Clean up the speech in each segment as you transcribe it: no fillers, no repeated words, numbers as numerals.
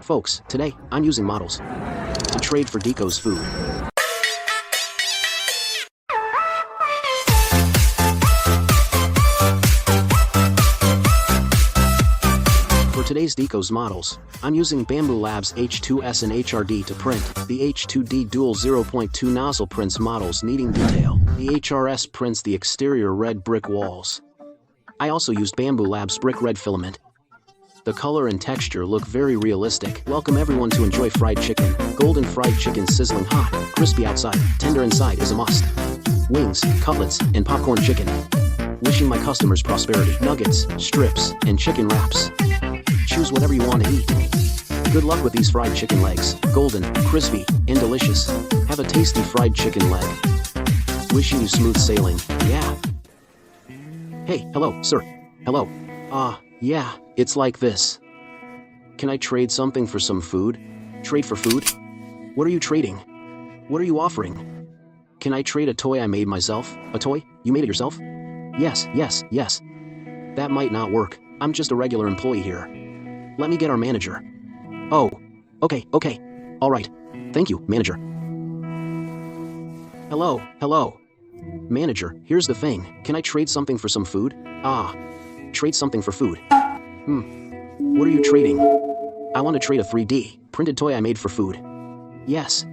Folks, today, I'm using models to trade for Dicos food. For today's Dicos models, I'm using Bambu Lab's H2S and HRD to print. The H2D dual 0.2 nozzle prints models needing detail. The HRS prints the exterior red brick walls. I also used Bambu Lab's brick red filament. The color and texture look very realistic. Welcome everyone to enjoy fried chicken. Golden fried chicken sizzling hot, crispy outside, tender inside is a must. Wings, cutlets, and popcorn chicken. Wishing my customers prosperity. Nuggets, strips, and chicken wraps. Choose whatever you want to eat. Good luck with these fried chicken legs. Golden, crispy, and delicious. Have a tasty fried chicken leg. Wishing you smooth sailing. Yeah. Hey, hello, sir. Hello. Yeah, it's like this. Can I trade something for some food? Trade for food? What are you trading? What are you offering? Can I trade a toy I made myself? A toy? You made it yourself? Yes. That might not work. I'm just a regular employee here. Let me get our manager. Oh, okay. All right. Thank you, manager. Hello. Manager, here's the thing. Can I trade something for some food? Trade something for food. What are you trading? I want to trade a 3D printed toy I made for food. Yes.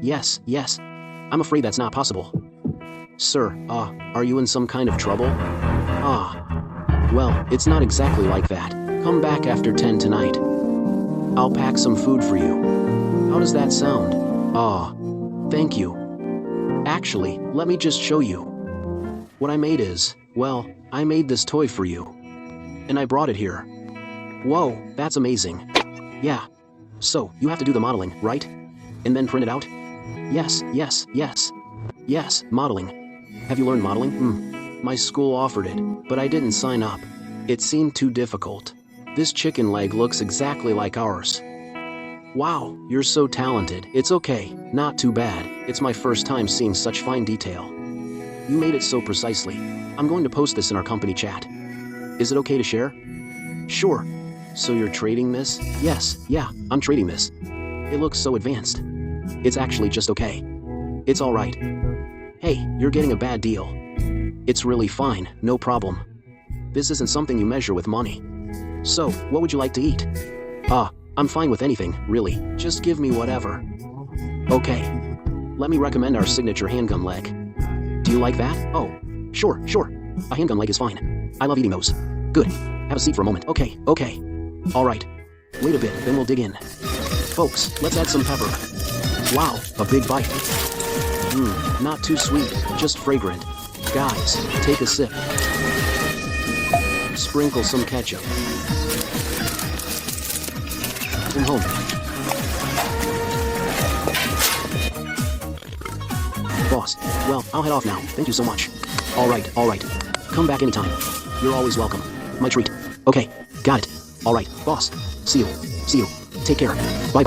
I'm afraid that's not possible. Sir, are you in some kind of trouble? Well, it's not exactly like that. Come back after 10 tonight. I'll pack some food for you. How does that sound? Thank you. Actually, let me just show you. What I made is, well, I made this toy for you. And I brought it here. Whoa, that's amazing. Yeah. So, you have to do the modeling, right? And then print it out? Yes. Yes, modeling. Have you learned modeling? My school offered it, but I didn't sign up. It seemed too difficult. This chicken leg looks exactly like ours. Wow, you're so talented. It's okay, not too bad. It's my first time seeing such fine detail. You made it so precisely. I'm going to post this in our company chat. Is it okay to share? Sure. So you're trading this? Yes, yeah, I'm trading this. It looks so advanced. It's actually just okay. It's alright. Hey, you're getting a bad deal. It's really fine, no problem. This isn't something you measure with money. So, what would you like to eat? I'm fine with anything, really. Just give me whatever. Okay. Let me recommend our signature handgun leg. Do you like that? Oh, sure. A handgun leg is fine. I love eating those. Good. Have a seat for a moment. Okay. Alright. Wait a bit, then we'll dig in. Folks, let's add some pepper. Wow, a big bite. Not too sweet, just fragrant. Guys, take a sip. Sprinkle some ketchup. And home. Boss, well, I'll head off now. Thank you so much. Alright. Come back anytime. You're always welcome. My treat. Okay, got it. Alright, boss. See you. Take care. Bye.